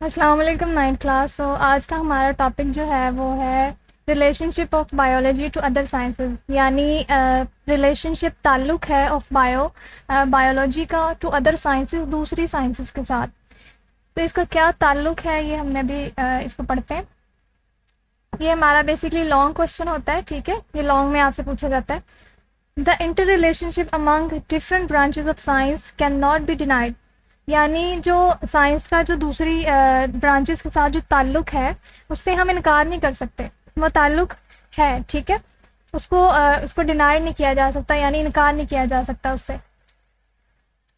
अस्सलाम वालेकुम ninth class. सो आज का हमारा टॉपिक जो है वो है relationship of biology to other sciences, यानी रिलेशनशिप ताल्लुक़ है ऑफ बायोलॉजी का टू अदर साइंसेस, दूसरी साइंसेस के साथ। तो इसका क्या ताल्लुक़ है ये हमने भी इसको पढ़ते हैं। ये हमारा बेसिकली लॉन्ग क्वेश्चन होता है, ठीक है। ये लॉन्ग में आपसे पूछा जाता है, the inter relationship among different branches of science can not be denied, यानी जो साइंस का जो दूसरी ब्रांचेस के साथ जो ताल्लुक़ है उससे हम इनकार नहीं कर सकते। वो ताल्लुक़ है, ठीक है, उसको डिनाई नहीं किया जा सकता, यानी इनकार नहीं किया जा सकता उससे।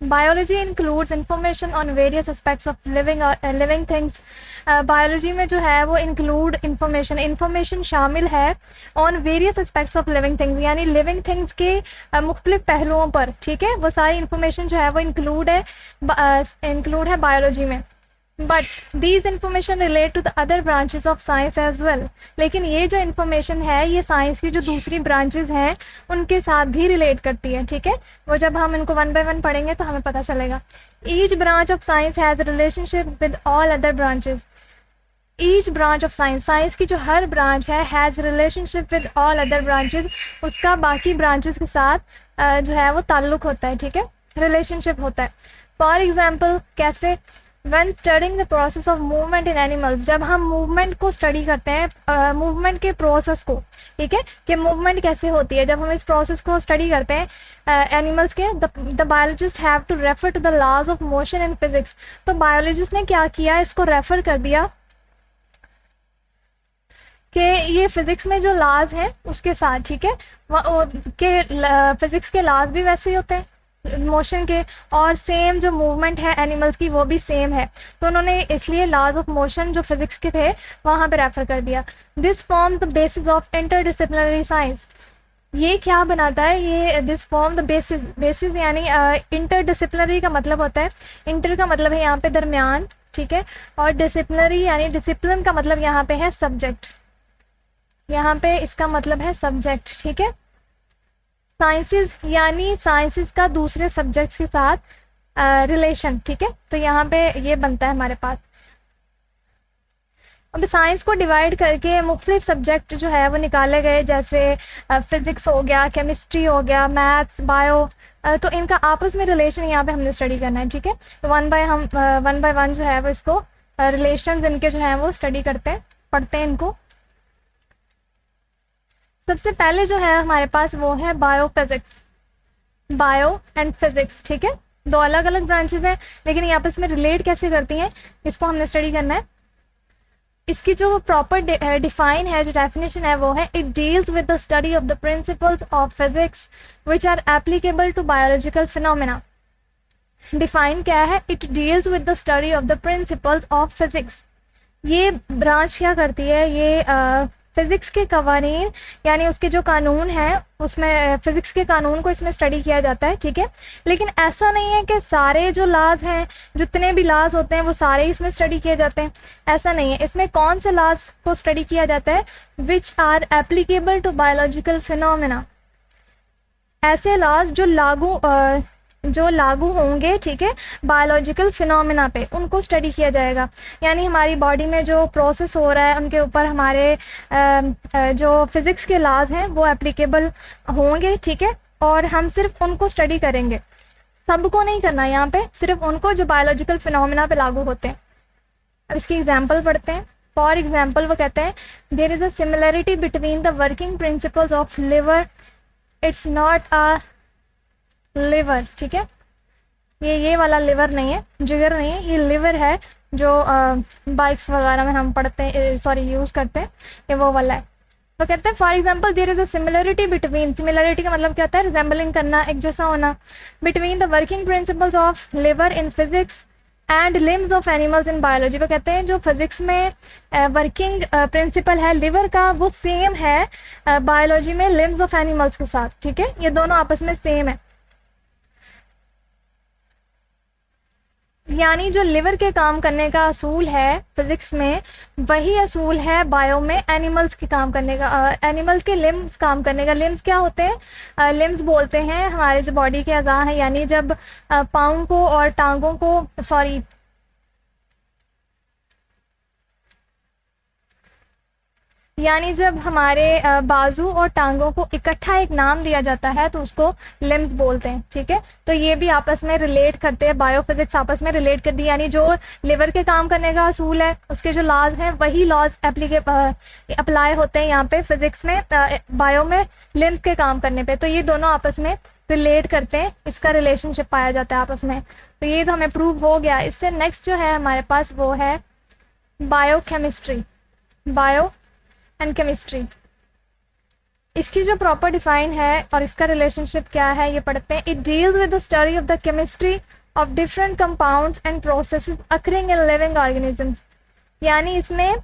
Biology includes information on various aspects of living things. Biology में जो है वो इंक्लूड इंफॉर्मेशन शामिल है on various aspects of living things, यानी लिविंग थिंग्स के मुख्तलिफ पहलुओं पर, ठीक है। वो सारी इंफॉर्मेशन जो है वो इंक्लूड है बायोलॉजी में। But these information relate to the other branches of science as well, लेकिन ये जो इन्फॉर्मेशन है ये साइंस की जो दूसरी ब्रांचेस हैं उनके साथ भी रिलेट करती है, ठीक है। वो जब हम इनको वन बाय वन पढ़ेंगे तो हमें पता चलेगा। Each branch of science has relationship with all other branches. Each branch of science की जो हर ब्रांच है has relationship with all other branches, उसका बाकी ब्रांचेस के साथ जो है वो ताल्लुक़ होता है, ठीक है, रिलेशनशिप होता है। फॉर एग्जाम्पल कैसे? When studying the process of movement in animals, जब हम मूवमेंट को स्टडी करते हैं, मूवमेंट के प्रोसेस को, ठीक है, कि मूवमेंट कैसे होती है, जब हम इस प्रोसेस को स्टडी करते हैं एनिमल्स के, the biologist have to refer to the laws of motion in physics. तो बायोलॉजिस्ट ने क्या किया, इसको रेफर कर दिया कि ये फिजिक्स में जो लॉज हैं उसके साथ, ठीक है, फिजिक्स के लॉज भी वैसे ही होते हैं मोशन के, और सेम जो मूवमेंट है एनिमल्स की वो भी सेम है। तो उन्होंने इसलिए लॉज ऑफ मोशन जो फिजिक्स के थे वहाँ पे रेफर कर दिया। This form the basis of interdisciplinary science. ये क्या बनाता है, ये दिस फॉर्म द बेसिस यानी इंटरडिसिप्लिनरी का मतलब होता है, इंटर का मतलब है यहाँ पे दरमियान, ठीक है, और डिसिप्लिनरी यानी डिसिप्लिन का मतलब यहाँ पे है सब्जेक्ट, यहाँ पे इसका मतलब है सब्जेक्ट, ठीक है। साइंसेस यानी साइंसेस का दूसरे सब्जेक्ट्स के साथ रिलेशन, ठीक है। तो यहाँ पे ये बनता है हमारे पास। अब साइंस को डिवाइड करके मुख्तलिफ सब्जेक्ट जो है वो निकाले गए, जैसे फिजिक्स हो गया, केमिस्ट्री हो गया, मैथ्स, बायो, तो इनका आपस में रिलेशन यहाँ पे हमने स्टडी करना है, ठीक है। तो वन बाय वन जो है वो इसको रिलेशन इनके जो है वो स्टडी करते हैं, पढ़ते हैं इनको। सबसे पहले जो है हमारे पास वो है बायोफिजिक्स, बायो एंड फिजिक्स, ठीक है, दो अलग अलग ब्रांचेस हैं लेकिन ये आपस में रिलेट कैसे करती हैं इसको हमने स्टडी करना है। इसकी जो प्रॉपर डिफाइन है, जो डेफिनेशन है वो है, it deals with the study of the principles of physics which are applicable to biological phenomena. Define क्या है? It deals with the study of the principles of physics. ये ब्रांच क्या करती है, ये फिजिक्स के कवानीन यानी उसके जो कानून हैं उसमें फिजिक्स के कानून को इसमें स्टडी किया जाता है, ठीक है। लेकिन ऐसा नहीं है कि सारे जो लॉज हैं, जितने भी लॉज होते हैं वो सारे इसमें स्टडी किए जाते हैं, ऐसा नहीं है। इसमें कौन से लॉज को स्टडी किया जाता है? Which are applicable to biological phenomena, ऐसे लॉज जो लागू होंगे, ठीक है, बायोलॉजिकल फिनोमेना पे, उनको स्टडी किया जाएगा। यानी हमारी बॉडी में जो प्रोसेस हो रहा है उनके ऊपर हमारे जो फिज़िक्स के लॉज हैं वो एप्लीकेबल होंगे, ठीक है, और हम सिर्फ उनको स्टडी करेंगे, सबको नहीं करना यहाँ पे, सिर्फ उनको जो बायोलॉजिकल फिनोमेना पे लागू होते हैं। अब इसकी एग्जाम्पल पढ़ते हैं। फॉर एग्जाम्पल वो कहते हैं, there is a similarity between the working principles of lever, it's not a lever, ठीक है, ये वाला लिवर नहीं है, जिगर नहीं है, ये लिवर है जो बाइक्स वगैरह में हम पढ़ते हैं, सॉरी यूज़ करते हैं, ये वो वाला है। तो कहते हैं for example there is a similarity between, similarity का मतलब क्या होता है? रिजेंबलिंग करना, एक जैसा होना, between the working principles of liver in physics and limbs of animals in biology. वो कहते हैं जो फिजिक्स में वर्किंग प्रिंसिपल है लिवर का वो सेम है बायोलॉजी में लिम्स ऑफ एनिमल्स के साथ, ठीक है, ये दोनों आपस में सेम है। यानी जो लिवर के काम करने का असूल है फिजिक्स में, वही असूल है बायो में एनिमल्स के काम करने का, एनिमल के लिम्स काम करने का। लिम्स क्या होते हैं? लिम्स बोलते हैं हमारे जो बॉडी के अज़ा हैं, यानी जब पाँव को और टांगों को, सॉरी यानी जब हमारे बाजू और टांगों को इकट्ठा एक नाम दिया जाता है तो उसको लिम्स बोलते हैं, ठीक है। तो ये भी आपस में रिलेट करते हैं, बायोफिजिक्स आपस में रिलेट कर दी, यानी जो लिवर के काम करने का असूल है उसके जो लॉज हैं वही लॉज अप्लाई होते हैं यहाँ पे फिजिक्स में, बायो में लिम्स के काम करने पे। तो ये दोनों आपस में रिलेट करते हैं, इसका रिलेशनशिप पाया जाता है आपस में। तो ये तो हमें प्रूव हो गया। इससे नेक्स्ट जो है हमारे पास वो है बायोकेमिस्ट्री, बायो एंड केमिस्ट्री। इसकी जो प्रॉपर डिफाइन है और इसका रिलेशनशिप क्या है ये पढ़ते हैं। It deals with the study of the chemistry of different compounds and processes occurring in living organisms. यानी इसमें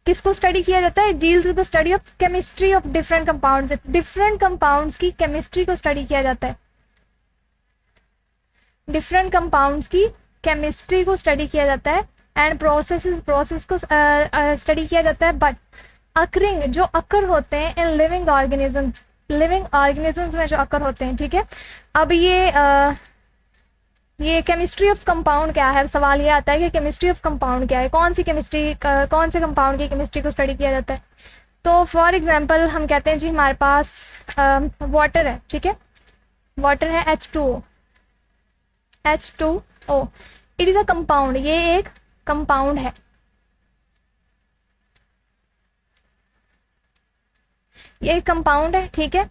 किसको स्टडी किया जाता है? It deals with the study of chemistry of different compounds, different compounds की केमिस्ट्री को study किया जाता है, डिफरेंट कंपाउंड्स की केमिस्ट्री को स्टडी किया जाता है एंड प्रोसेस को स्टडी किया जाता है, बट अकरिंग जो अकर होते हैं in living organisms, living organisms में जो अकर होते हैं, ठीक है। अब ये केमिस्ट्री ऑफ कंपाउंड क्या है? सवाल ये आता है कि केमिस्ट्री ऑफ कंपाउंड क्या है, कौन सी केमिस्ट्री, कौन से कंपाउंड की केमिस्ट्री को स्टडी किया जाता है। तो फॉर एग्जांपल हम कहते हैं जी हमारे पास वाटर है, ठीक है, वाटर है H2O, H2O, it is a compound, ये एक कंपाउंड है, ये एक कंपाउंड है, ठीक है।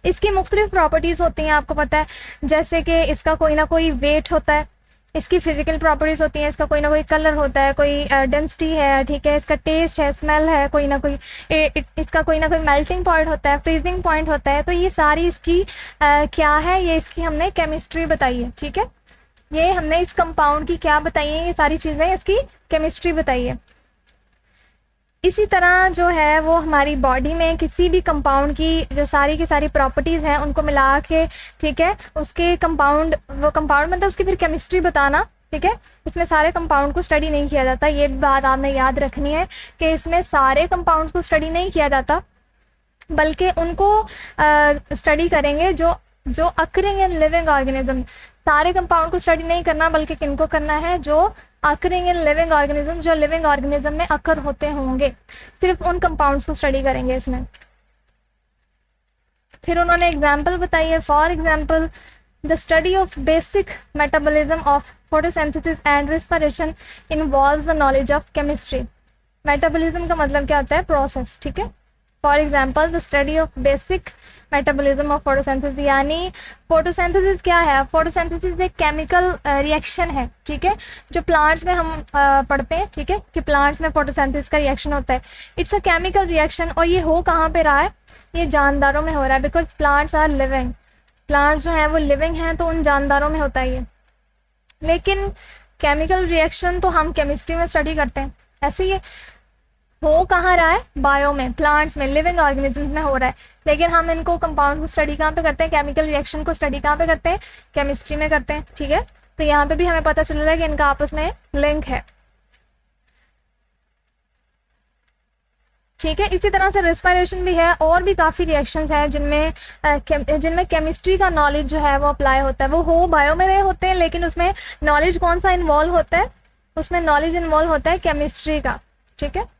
इसकी मुख्तलिफ प्रॉपर्टीज होती हैं, आपको पता है, जैसे कि इसका कोई ना कोई वेट होता है, इसकी फिजिकल प्रॉपर्टीज होती हैं, इसका कोई ना कोई कलर होता है, कोई डेंसिटी है, ठीक है, इसका टेस्ट है, स्मेल है, कोई ना कोई इसका कोई ना कोई मेल्टिंग पॉइंट होता है, फ्रीजिंग पॉइंट होता है। तो ये सारी इसकी क्या है, ये इसकी हमने केमिस्ट्री बताई है, ठीक है। ये हमने इस कंपाउंड की क्या बताई है, ये सारी चीज़ें इसकी केमिस्ट्री बताई है। इसी तरह जो है वो हमारी बॉडी में किसी भी कंपाउंड की जो सारी की सारी प्रॉपर्टीज़ हैं उनको मिला के, ठीक है, उसके कंपाउंड, वो कंपाउंड मतलब उसकी फिर केमिस्ट्री बताना, ठीक है। इसमें सारे कंपाउंड को स्टडी नहीं किया जाता, ये बात आपने याद रखनी है कि इसमें सारे कंपाउंड्स को स्टडी नहीं किया जाता, बल्कि उनको स्टडी करेंगे जो अकरिंग इन लिविंग ऑर्गेनिज्म। सारे कंपाउंड को स्टडी नहीं करना, बल्कि किनको करना है, जो अकरिंग इन लिविंग ऑर्गेनिज्म, जो लिविंग ऑर्गेनिज्म में अकर होते होंगे, सिर्फ उन कंपाउंड्स को स्टडी करेंगे इसमें। फिर उन्होंने एग्जाम्पल बताई है, for example the study of basic metabolism of photosynthesis and respiration involves the knowledge of chemistry. Metabolism का मतलब क्या होता है? प्रोसेस, ठीक है। For example the study of basic metabolism of photosynthesis, यानी फोटोसिंथेसिस क्या है? फोटोसिंथेसिस एक केमिकल रिएक्शन है, ठीक है, जो प्लांट्स में हम पढ़ते हैं, ठीक है, कि प्लांट्स में फोटोसिंथेसिस का रिएक्शन होता है। इट्स अ केमिकल रिएक्शन, और ये हो कहाँ पे रहा है? ये जानदारों में हो रहा है, because plants are living, plants जो हैं वो लिविंग हैं, तो उन जानदारों में होता है ये। लेकिन केमिकल रिएक्शन तो हम केमिस्ट्री में स्टडी करते हैं, ऐसे ही हो कहाँ रहा है? बायो में, प्लांट्स में, लिविंग ऑर्गेनिजम्स में हो रहा है। लेकिन हम इनको कंपाउंड को स्टडी कहाँ पे करते हैं? केमिकल रिएक्शन को स्टडी कहाँ पे करते हैं? केमिस्ट्री में करते हैं, ठीक है। तो यहाँ पे भी हमें पता चल रहा है कि इनका आपस में लिंक है, ठीक है। इसी तरह से रेस्पिरेशन भी है, और भी काफ़ी रिएक्शंस हैं जिनमें केमिस्ट्री का नॉलेज जो है वो अप्लाई होता है। वो हो बायो में रहे होते हैं, लेकिन उसमें नॉलेज कौन सा इन्वॉल्व होता है? उसमें नॉलेज इन्वॉल्व होता है केमिस्ट्री का, ठीक है।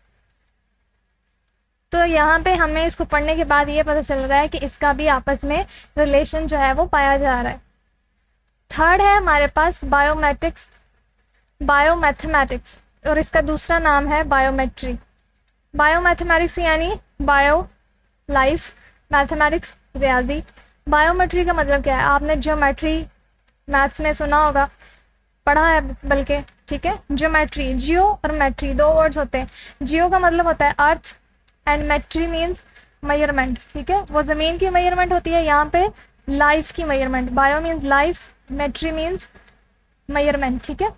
तो यहाँ पे हमें इसको पढ़ने के बाद ये पता चल रहा है कि इसका भी आपस में रिलेशन जो है वो पाया जा रहा है। थर्ड है हमारे पास बायोमैथमेटिक्स, और इसका दूसरा नाम है बायोमेट्री। बायोमैथमेटिक्स यानी बायो लाइफ, मैथमेटिक्स रियाजी। बायोमेट्री का मतलब क्या है? आपने ज्योमेट्री मैथ्स में सुना होगा, पढ़ा है बल्कि, ठीक है। ज्योमेट्री, जियो और मैट्री दो वर्ड्स होते हैं। जियो का मतलब होता है अर्थ एंड मेट्री मीन्स मेजरमेंट, ठीक है, वो ज़मीन की मेजरमेंट होती है, यहाँ पे लाइफ की measurement. Bio means life, metry means measurement, ठीक है,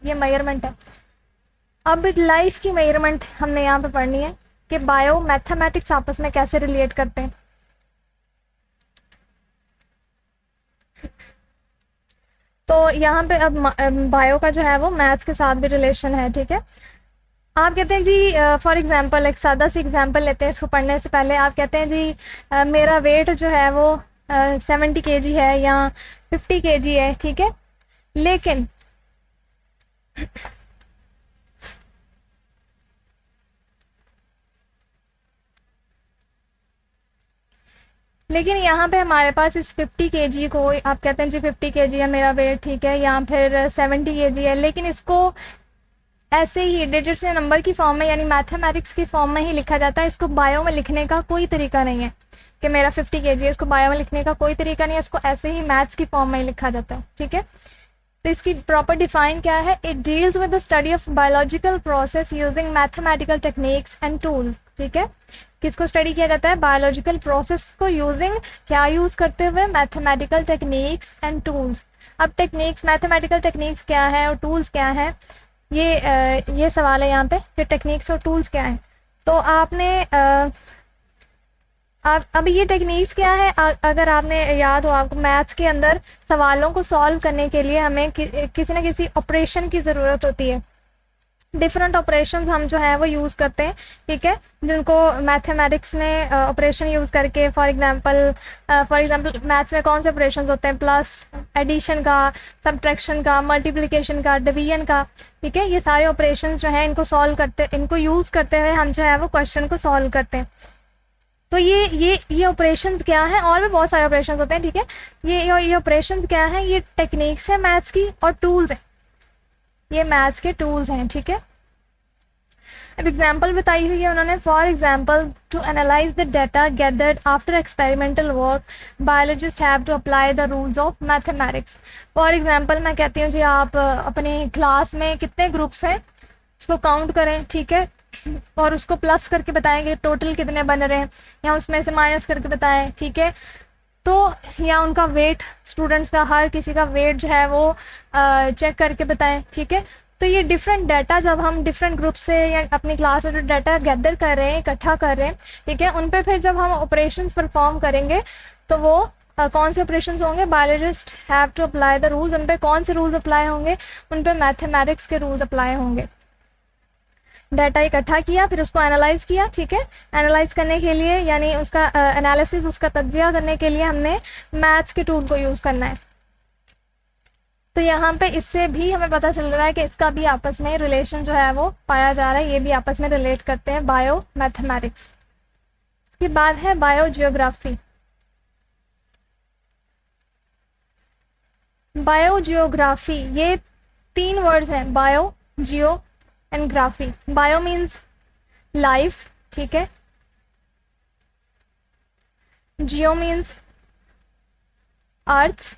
ये मेजरमेंट है। अब लाइफ की मेजरमेंट हमने यहाँ पे पढ़नी है कि बायो मैथमेटिक्स आपस में कैसे रिलेट करते हैं। तो यहाँ पे अब बायो का जो है वो मैथ्स के साथ भी रिलेशन है, ठीक है। आप कहते हैं जी, फॉर एग्जांपल एक सादा सी एग्जांपल लेते हैं इसको पढ़ने से पहले। आप कहते हैं जी मेरा वेट जो है वो 70 kg है या 50 kg है, ठीक है, लेकिन लेकिन यहाँ पे हमारे पास इस 50 kg को, आप कहते हैं जी 50 kg है मेरा वेट, ठीक है, या फिर 70 kg है, लेकिन इसको ऐसे ही डिजिट्स या नंबर की फॉर्म में यानी मैथमेटिक्स की फॉर्म में ही लिखा जाता है। इसको बायो में लिखने का कोई तरीका नहीं है कि मेरा 50 kg है, इसको बायो में लिखने का कोई तरीका नहीं है, इसको ऐसे ही मैथ्स की फॉर्म में ही लिखा जाता है, ठीक है। तो इसकी प्रॉपर डिफाइन क्या है, it deals with the study of biological process using mathematical techniques and tools, ठीक है। किसको स्टडी किया जाता है, बायोलॉजिकल प्रोसेस को यूजिंग, क्या यूज करते हुए, मैथमेटिकल टेक्निक्स एंड टूल्स। अब टेक्निक्स, मैथमेटिकल टेक्निक्स क्या है और टूल्स क्या है, ये सवाल है यहाँ पे कि टेक्निक्स और टूल्स क्या है। तो आपने अब ये टेक्निक्स क्या है, अगर आपने याद हो, आपको मैथ्स के अंदर सवालों को सॉल्व करने के लिए हमें किसी न किसी ऑपरेशन की ज़रूरत होती है। डिफरेंट ऑपरेशंस हम जो है वो यूज़ करते हैं, ठीक है, जिनको मैथमेटिक्स में ऑपरेशन यूज़ करके, फॉर एग्जांपल मैथ्स में कौन से ऑपरेशंस होते हैं, प्लस, एडिशन का, सब्ट्रैक्शन का, मल्टीप्लिकेशन का, डिवीजन का, ठीक है, ये सारे ऑपरेशंस जो हैं इनको यूज़ करते हुए हम जो है वो क्वेश्चन को सॉल्व करते हैं। तो ये ऑपरेशंस क्या है, और भी बहुत सारे ऑपरेशंस होते हैं, ठीक है। ये ऑपरेशंस क्या है, ये टेक्निक्स है मैथ्स की और टूल्स हैं, ये मैथ्स के टूल्स हैं, ठीक है। अब एग्जांपल बताई हुई है उन्होंने, for example to analyse the data gathered after experimental work biologist have to apply the rules of mathematics. For example मैं कहती हूँ जी, आप अपनी क्लास में कितने ग्रुप्स हैं उसको काउंट करें, ठीक है, और उसको प्लस करके बताएंगे टोटल कितने बन रहे हैं, या उसमें से माइनस करके बताएं, ठीक है। तो या उनका वेट, स्टूडेंट्स का हर किसी का वेट जो है वो चेक करके बताएं, ठीक है। तो ये डिफरेंट डाटा जब हम डिफरेंट ग्रुप से या अपनी क्लास में जो डाटा गैदर कर रहे हैं, इकट्ठा कर रहे हैं, ठीक है, उन पे फिर जब हम ऑपरेशंस परफॉर्म करेंगे तो वो कौन से ऑपरेशंस होंगे, biologist have to apply the rules, उन पे कौन से रूल्स अप्लाई होंगे, उन पे मैथमेटिक्स के रूल्स अप्लाई होंगे। डाटा इकट्ठा किया, फिर उसको एनालाइज किया, ठीक है, एनालाइज करने के लिए यानी उसका एनालिसिस, उसका तज्जिया करने के लिए हमने मैथ्स के टूल को यूज़ करना है। तो यहाँ पे इससे भी हमें पता चल रहा है कि इसका भी आपस में रिलेशन जो है वो पाया जा रहा है, ये भी आपस में रिलेट करते हैं, बायो मैथमेटिक्स। इसके बाद है बायो जियोग्राफी। बायो जियोग्राफी, ये 3 वर्ड्स हैं, bio, Jio and graphy. Bio means life, ठीक है, जियो मीन्स अर्थ,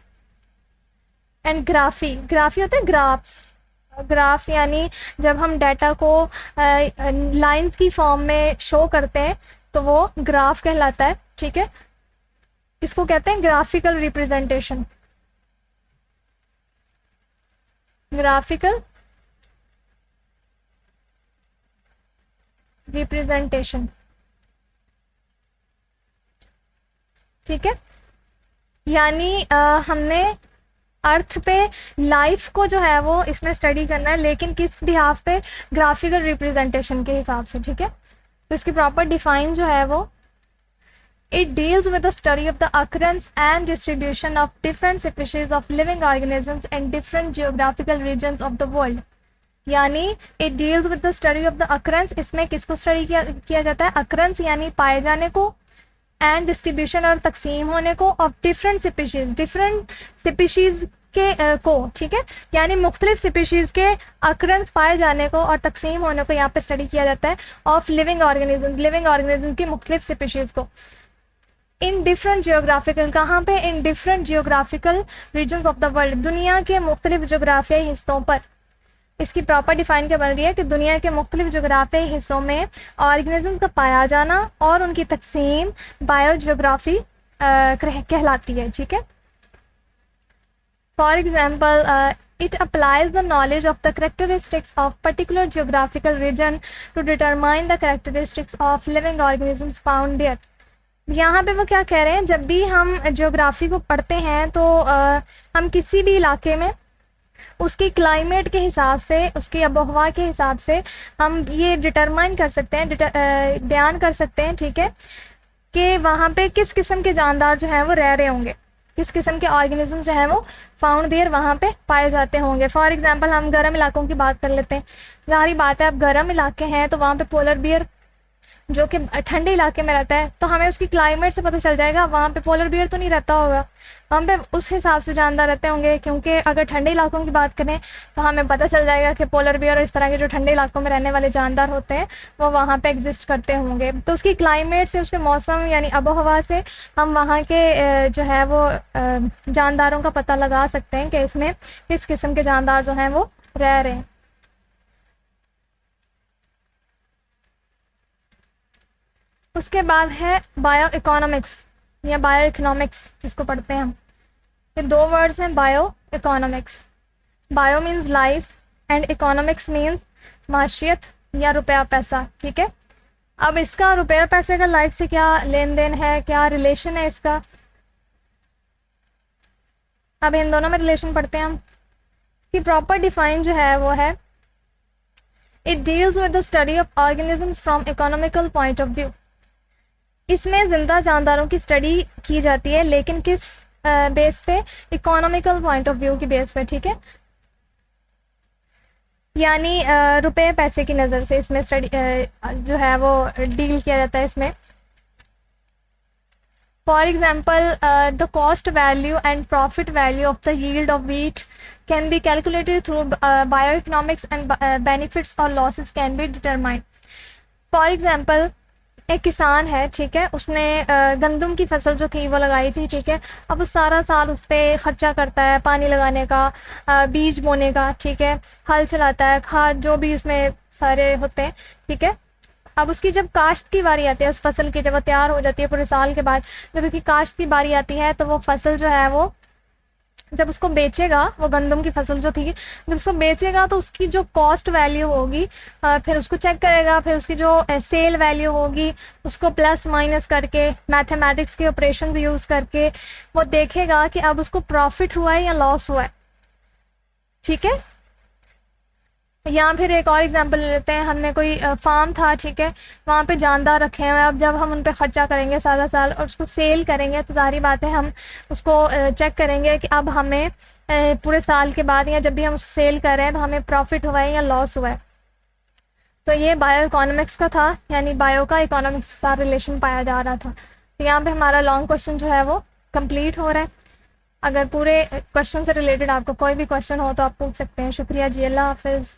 एंड ग्राफी होता है ग्राफ्स यानी जब हम डाटा को लाइंस की फॉर्म में शो करते हैं तो वो ग्राफ कहलाता है, ठीक है। इसको कहते हैं ग्राफिकल रिप्रेजेंटेशन, ग्राफिकल रिप्रेजेंटेशन, ठीक है। यानी हमने अर्थ पे लाइफ को जो है वो इसमें स्टडी करना है, लेकिन किस बिहाफ पे, ग्राफिकल रिप्रेजेंटेशन के हिसाब से, ठीक है। तो इसकी प्रॉपर डिफाइन जो है वो, it deals with the study of the occurrence and distribution of different species of living organisms and different geographical regions of the world. यानी it deals with the study of the occurrence, इसमें किसको study किया जाता है, occurrence यानी पाए जाने को, एंड डिस्ट्रीब्यूशन और तकसीम होने को, ऑफ डिफरेंट स्पीशीज के को, ठीक है, यानी मुख्तलिफ स्पीशीज के अकरेंस पाए जाने को और तकसीम होने को यहाँ पे स्टडी किया जाता है, ऑफ लिविंग ऑर्गेनिज्म की मुख्तलिफ स्पीशीज को, इन डिफरेंट जियोग्राफिकल, कहाँ पे, in different geographical regions of the world, दुनिया के मुख्तलिफ जोग्राफियाई हिस्सों पर। इसकी प्रॉपर डिफाइन क्या बन रही है कि दुनिया के मुख्तलिफ जोग्राफियाई हिस्सों में ऑर्गेनिज्म का पाया जाना और उनकी तकसीम बायो जियोग्राफी कहलाती है, ठीक है। For example, it applies the knowledge of the characteristics of particular geographical region to determine the characteristics of living organisms found there। यहाँ पे वो क्या कह रहे हैं, जब भी हम जियोग्राफी को पढ़ते हैं तो हम किसी भी इलाके में उसकी क्लाइमेट के हिसाब से, उसकी आबोहवा के हिसाब से हम ये डिटरमाइन कर सकते हैं, बयान कर सकते हैं, ठीक है, कि वहाँ पे किस किस्म के जानदार जो हैं वो रह रहे होंगे, किस किस्म के ऑर्गेनिज्म जो हैं वो फाउंड देयर वहाँ पे पाए जाते होंगे। फॉर एग्जांपल हम गर्म इलाकों की बात कर लेते हैं, ज़ाहिर बात है अब गर्म इलाके हैं तो वहाँ पे पोलर बियर जो कि ठंडे इलाके में रहता है, तो हमें उसकी क्लाइमेट से पता चल जाएगा वहाँ पे पोलर बियर तो नहीं रहता होगा, वहाँ पे उस हिसाब से जानदार रहते होंगे। क्योंकि अगर ठंडे इलाकों की बात करें तो हमें पता चल जाएगा कि पोलर बियर और इस तरह के जो ठंडे इलाकों में रहने वाले जानदार होते हैं वो वहाँ पे एग्जिस्ट करते होंगे। तो उसकी क्लाइमेट से, उसके मौसम यानी आबो हवा से हम वहाँ के जो है वो जानदारों का पता लगा सकते हैं कि इसमें किस किस्म के जानदार जो हैं वो रह रहे हैं। उसके बाद है बायो इकोनॉमिक्स या बायो इकोनॉमिक्स जिसको पढ़ते हैं हम। ये दो वर्ड्स हैं, bio economics. Bio means life and economics means माशियत या रुपया पैसा, ठीक है। अब इसका रुपया पैसे का लाइफ से क्या लेन देन है, क्या रिलेशन है इसका, अब इन दोनों में रिलेशन पढ़ते हैं हम। इसकी प्रॉपर डिफाइन जो है वो है, it deals with the study of organisms from economical point of view. इसमें जिंदा जानदारों की स्टडी की जाती है, लेकिन किस बेस पे, इकोनॉमिकल पॉइंट ऑफ व्यू की बेस पे, ठीक है। यानी रुपए पैसे की नज़र से इसमें स्टडी जो है वो डील किया जाता है इसमें। For example the cost value and profit value of the yield of wheat can be calculated through bio economics and benefits और losses can be determined. For example एक किसान है, ठीक है, उसने गंदम की फसल जो थी वो लगाई थी, ठीक है। अब वो सारा साल उस पर खर्चा करता है, पानी लगाने का, बीज बोने का, ठीक है, हल चलाता है, खाद जो भी उसमें सारे होते हैं, ठीक है। अब उसकी जब काश्त की बारी आती है, उस फसल की जब वो तैयार हो जाती है पूरे साल के बाद, जब उसकी काश्त की बारी आती है तो वो फसल जो है वो जब उसको बेचेगा, वो गंदम की फसल जो थी जब उसको बेचेगा तो उसकी जो कॉस्ट वैल्यू होगी, फिर उसको चेक करेगा, फिर उसकी जो सेल वैल्यू होगी उसको प्लस माइनस करके मैथमेटिक्स के ऑपरेशंस यूज़ करके वो देखेगा कि अब उसको प्रॉफिट हुआ है या लॉस हुआ है, ठीक है। या फिर एक और एग्जांपल ले लेते हैं, हमने कोई फार्म था, ठीक है, वहाँ पे जानदार रखे हैं, अब जब हम उन पे ख़र्चा करेंगे सारा साल और उसको सेल करेंगे तो जाहिर बात है हम उसको चेक करेंगे कि अब हमें पूरे साल के बाद या जब भी हम उसको सेल कर रहे हैं तो हमें प्रॉफिट हुआ है या लॉस हुआ है। तो ये बायो इकोनॉमिक्स का था, यानी बायो का इकोनॉमिक्स के साथ रिलेशन पाया जा रहा था। तो यहाँ पे हमारा लॉन्ग क्वेश्चन जो है वो कंप्लीट हो रहा है। अगर पूरे क्वेश्चन से रिलेटेड आपको कोई भी क्वेश्चन हो तो आप पूछ सकते हैं। शुक्रिया जी, अल्लाह हाफिज़।